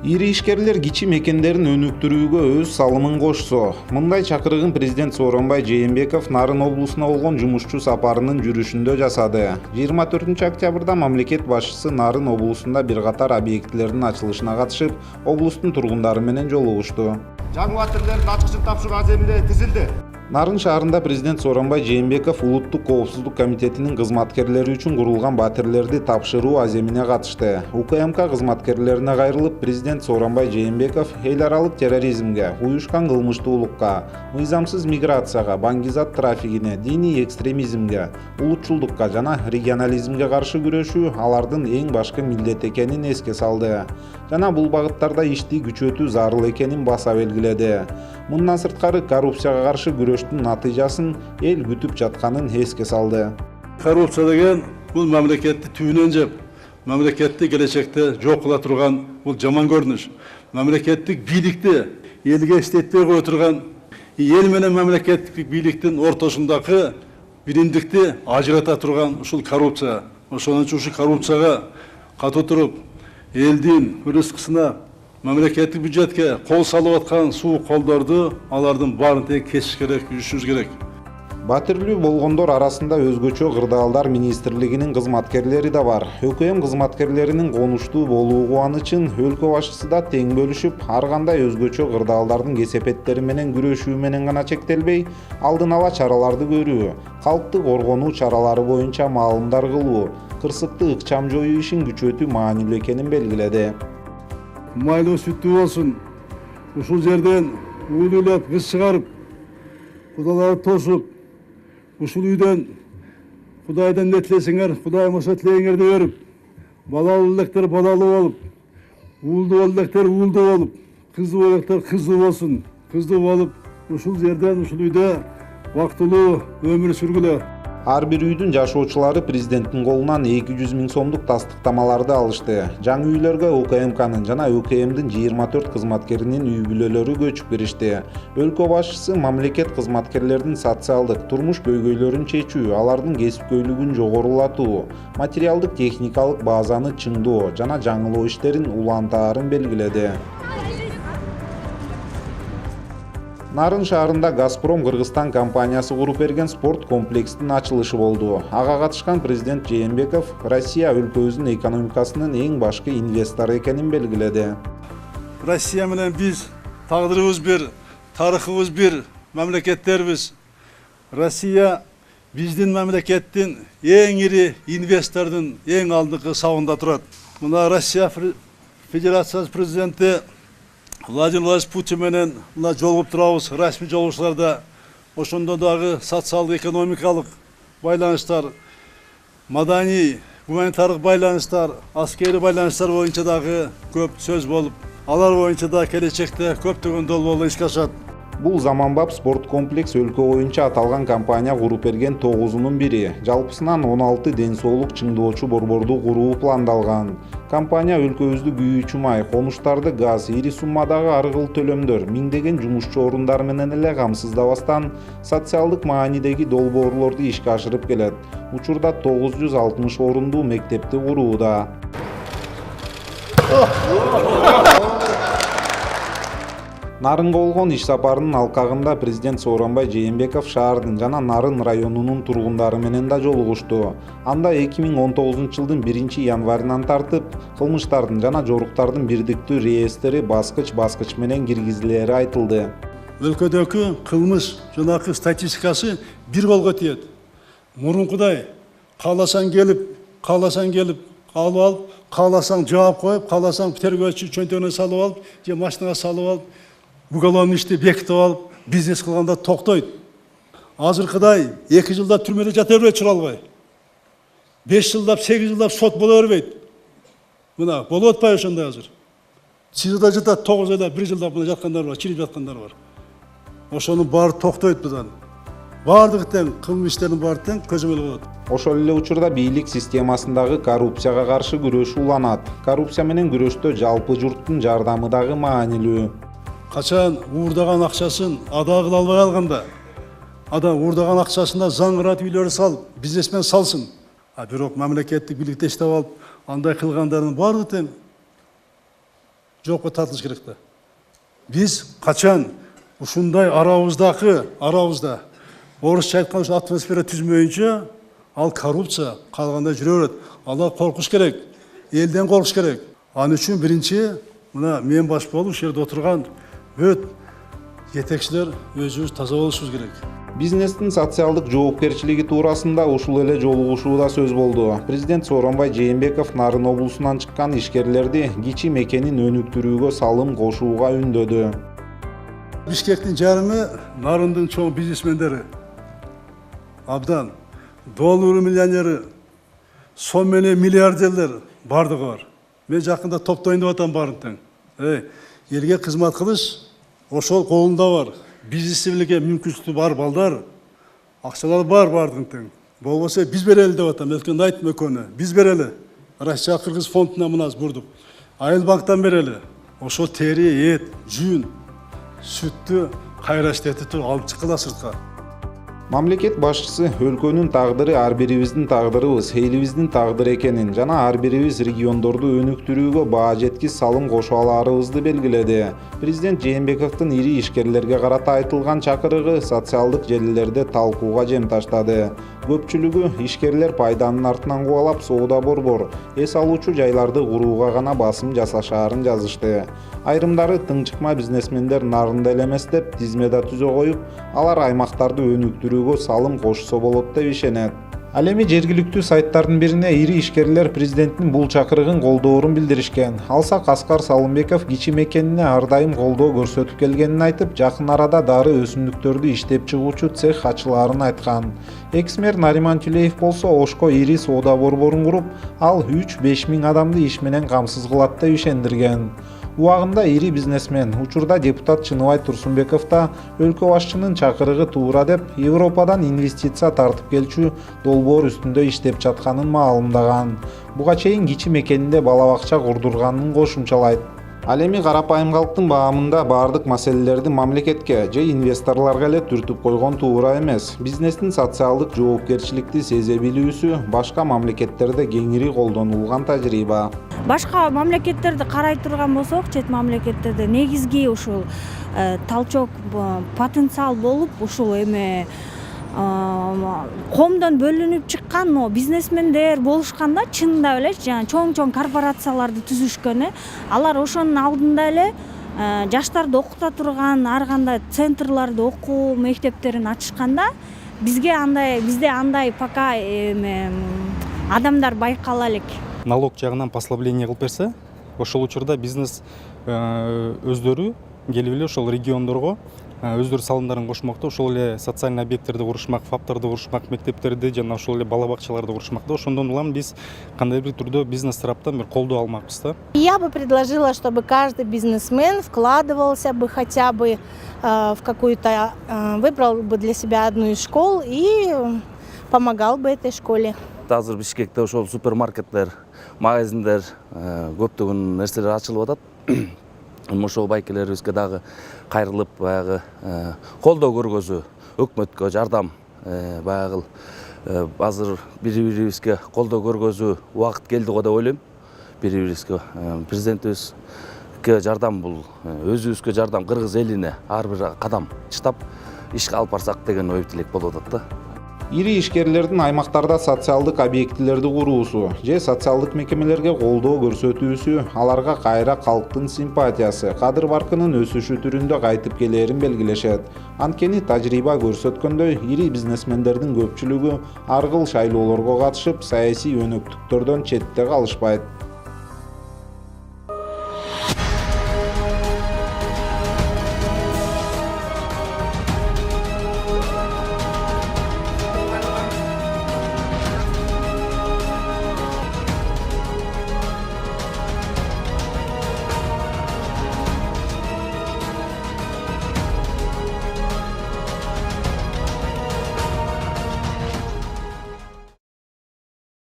Ири ишкерлер кичи мекендерин өнүктүрүүгө өз салымын кошсо. Мындай чакырыгын президент Сооронбай Жээнбеков Нарын облусуна болгон жумушчу сапарынын жүрүшүндө жасады. 24 октябрда мамлекет башчысы Нарын облусунда бир катар объектилердин ачылышына катышып, облустун тургундары менен жолугушту. Жаңы батирлердин ачкычын тапшыруу аземине тизилди. Нарын шаарында президент Сооронбай Жээнбеков Улуттук коопсуздук комитетинин кызматкерлери үчүн курулган батирлерди тапшыруу аземине катышты. УКМК кызматкерлерине кайрылып, президент Сооронбай Жээнбеков эл аралык терроризмге, уюшкан кылмыштуулукка, мыйзамсыз миграцияга, баңгизат трафигине, диний экстремизмге, улутчулдукка жана регионализмге каршы күрөшүү алардын эң башкы милдети экенин эске салды. Жана бул багыттарда ишти күчөтүү зарыл экенин баса белгиледи. Мындан сырткары коррупцияга каршы күрөштүн натыйжасын эл күтүп жатканын эске салды. Коррупция деген бул мамлекетти түбүнөн жеп, мамлекетти келечекте жок кыла турган бул жаман көрүнүш. Мамлекеттик бийликти элге иштетпей кое турган, эл менен мамлекеттик бийликтин ортосундагы биримдикти ажырата турган ушул коррупция. Ошон үчүн ушул коррупцияга катуу туруп, элдин рызкысына, мамлекеттик бюджетке кол салып аткан суу колдорду алардын баарын тең кесиш керек, жүрүшүбүз керек. Батирлүү болгондор арасында өзгөчө кырдаалдар министрлигинин кызматкерлери да бар. ÖKM кызматкерлеринин конуштуу болуу кубанычын өлкө башчысы да тең бөлүшүп, ар кандай өзгөчө кырдаалдардын кесепеттери менен күрөшүү менен гана чектелбей, алдын ала чараларды көрүү, калкты коргонуу чаралары боюнча маалымдар кылуу, кырсыкты ыкчам жоюу ишин күчөтүү маанилүү экенин белгиледи. Майлуу сүттүү болсун. Ушул жерден уулуулап кыз чыгарып, кудаларды тосуп, ушул үйдөн Кудайдан не тилесеңер, Кудай ошо тилегеңерди берип, балалуу электер балалуу болуп, уулдуу электер уулдуу болуп, кыздуу электер кыздуу болсун, кыздуу болуп, ушул жерден ушул үйдө бактылуу өмүр сүргүлө. Ар бир үйдүн жашоочулары президенттин колунан 200 000 сомдук тастыктамаларды алышты. Жаңы үйлөргө УКМКнын жана ÖKMдин 24 кызматкеринин үй бүлөлөрү көчүп киришти. Өлкө башчысы мамлекет кызматкерлердин социалдык, турмуш көйгөйлөрүн чечүү, алардын кесипкөйлүгүн жогорулатуу, материалдык техникалык базаны чыңдоо жана жаңылоо иштерин улантаарын белгиледи. Нарын шаарында Газпром Кыргызстан компаниясы куруп берген спорт комплексинин ачылышы болду. Ага катышкан президент Жээнбеков Россия өлкөбүздүн экономикасынын эң башкы инвестору экенин белгиледи. Россия менен биз тагдырыбыз бир, тарыхыбыз бир мамлекеттербиз. Россия биздин мамлекеттин эң ири инвестордун эң алдыңкы сабында турат. Мына Россия Федерациясы президенти Владимир Владимирович Путин менен жолугуп турабыз, расмий жолугушууларда. Ошондо дагы социалдык экономикалык байланыштар, маданий, гуманитардык байланыштар, аскери байланыштар боюнча дагы көп сөз болуп, алар боюнча да келечекте көптөгөн долбоорлор ишке ашат. Бул заманбап спорт комплекс өлкө боюнча аталган компания куруп берген 9-унун бири. Жалпысынан 16 ден соолук чыңдоочу борборду куруу пландалган. Компания өлкөбүздү күйүүчү май, конуштарды газ, ири суммадагы ар кыл төлөмдөр, миңдеген жумушчу орундары менен эле камсыздабастан социалдык маанидеги долбоорлорду ишке ашырып келет. Учурда 960 орундуу мектепти курууда. Нарынга болгон иш сапарынын алкагында президент Сооронбай Жээнбеков шаардын жана Нарын районунун тургундары менен да жолугушту. Анда 2019-жылдын 1-январынан тартып, кылмыштардын жана жоруктардын бирдиктүү реестри баскыч менен киргизилери айтылды. Өлкөдөгү кылмыш жанагы статистикасы бир колго тиет. Мурункудай кааласаң келип, алып алып, кааласаң жаап коюп, кааласаң тергөөчү чөнтөгүнө салып алып, же машинага салып алып, уголовный ишти бекитип алып, бизнес кылганда токтойт. Азыркыдай 2 жылдап түрмөдө жата бербейт чыра албай. 5 жылдап, 8 жылдап сот боло бербейт. Мына болуп атпайбы ошондой азыр? СИЗОдо жатат 9 айда, 1 жылдап мына жаткандар бар, чирип жаткандар бар. Ошонун баары токтойт бизан. Баардыгы тең, кылмыш иштердин баары тең көзөмөл болот. Ошол эле учурда бийлик системасындагы коррупцияга каршы күрөшүү уланат. Коррупция менен күрөштө жалпы журттун жардамы дагы маанилүү. Качан уурдаган акчасын ада кыла албай калганда, ада уурдаган акчасына заңгырат үйлөрү салып, бизнесмен салсын. Бирок мамлекеттик бийликте иштеп алып, андай кылгандардын баардыгы тең жокко тартылыш керек да. Биз качан ушундай арабызда орусча айтканда атмосфера түзмөйүнчө ал коррупция калганда жүрө берет. Ала коркуш керек, элден коркуш керек. Ал үчүн биринчи мына мен баш болуп ушул жерде отурган бүт жетекчилер өзүбүз таза болушубуз керек. Бизнестин социалдык жоопкерчилиги туурасында ушул эле жолугушууда сөз болду. Президент Сооронбай Жээнбеков Нарын облусунан чыккан ишкерлерди кичи мекенин өнүктүрүүгө салым кошууга үндөдү. Бишкектин жарымы Нарындын чоң бизнесмендери. Абдан доллар миллионери, сом менен миллиардерлер бардыгы бар. Мен жакында топтойн деп атам барын тең. Элге кызмат кылыш ошол колунда бар. Бизнес билге мүмкүнчүлүгү бар балдар, акчалар бар бардын тең. Болбосо биз берели деп атам. Элкен айтма көне. Биз берели. Россия Кыргыз фондуна мына бурдук. Айыл банктан берели. Ошол тери, эт, жүүн, сүттү кайра иштетип алып чыккыла сыртка. Мамлекет башчысы өлкөнүн тагдыры ар бирибиздин тагдырыбыз, элибиздин тагдыры экенин жана ар бирибиз региондорду өнүктүрүүгө баа жеткис салым кошо аларыбызды белгиледи. Президент Жээнбековдун ири ишкерлерге карата айтылган чакырыгы социалдык желилерде талкууга жем таштады. Көпчүлүгү ишкерлер пайданын артынан кубалап соода борбор, эс алуучу жайларды курууга гана басым жасашаарын жазышты. Айрымдары тыңчыкма бизнесмендер нарында эле эмес деп тизме да түзө коюп, алар аймактарды өнүктүрүүгө салым кошсо болот деп ишенет. Ал эми жергиликтүү сайттардын бирине ири ишкерлер президенттин бул чакырыгын колдоорун билдиришкен. Алсак Аскар Салымбеков кичи мекенине ар дайым колдоо көрсөтүп келгенин айтып, жакын арада дары өсүмдүктөрдү иштеп чыгуучу цех ачылаарын айткан. Экс-мэр Нариман Тюлеев болсо Ошко ири соода борборун куруп, ал 3-5 миң адамды иш менен камсыз кылат деп ишендирген. Убагында ири бизнесмен, учурда депутат Чыныбай Турсунбеков да өлкө башчынын чакырыгы туура деп Европадан инвестиция тартып келчү долбоор үстүндө иштеп жатканын маалымдаган. Буга чейин кичи мекенинде бала бакча курдурганын кошумчалайт. Ал эми карапайым калктын баамында баардык маселелерди мамлекетке же инвесторлорго эле түртүп койгон туура эмес. Бизнестин социалдык жоопкерчиликти сезе билүүсү башка мамлекеттерде кеңири колдонулган тажрыйба. Башка мамлекеттерди карай турган болсок, чет мамлекеттерде негизги ушул талчок потенциал болуп, ушул эме комдон бөлүнүп чыккан бизнесмендер болушканда, чынында эле чоң корпорацияларды түзүшкөн. Алар ошонун алдында эле жаштарды окута турган ар кандай центрларды, окуу мектептерин ачышканда, бизде андай пока адамдар байкала элек. Налог жагынан послабление кылып берсе, ошол учурда бизнес өздөрү келип эле ошол региондорго өздөрү салымдарын кошмокто, ошол эле социальный объекттерди курушмак, фаптарды курушмак, мектептерди жана ошол эле бала бакчаларды курушмак да. Ошондон улам биз кандай бир түрдө бизнес тараптан бир колдоо алмакпыз да. Я бы предложила, чтобы каждый бизнесмен вкладывался бы хотя бы в какую-то, выбрал бы для себя одну из школ и помогал бы этой школе. Азыр Бишкекте ошол супермаркеттер, магазиндер, көптөгөн нерселер ачылып атат. Ошол байкелерибизге дагы кайрылып, баягы колдоо көргөзүү, өкмөткө жардам, баягы азыр бири-бирибизге колдоо көргөзүү убакыт келди го деп ойлойм. Бири-бирибизге президентибизге жардам, бул өзүбүзгө жардам, кыргыз элине ар бир кадам чыдап ишке алып барсак деген ой тилек болуп атат да. Ири ишкерлердин аймактарда социалдык объектилерди куруусу же социалдык мекемелерге колдоо көрсөтүүсү аларга кайра калктын симпатиясы, кадыр баркынын өсүшү түрүндө кайтып келээрин белгилешет. Анткени тажрыйба көрсөткөндөй, ири бизнесмендердин көпчүлүгү ар кыл шайлоолорго катышып, саясий өнөктүктөрдөн четте калышпайт.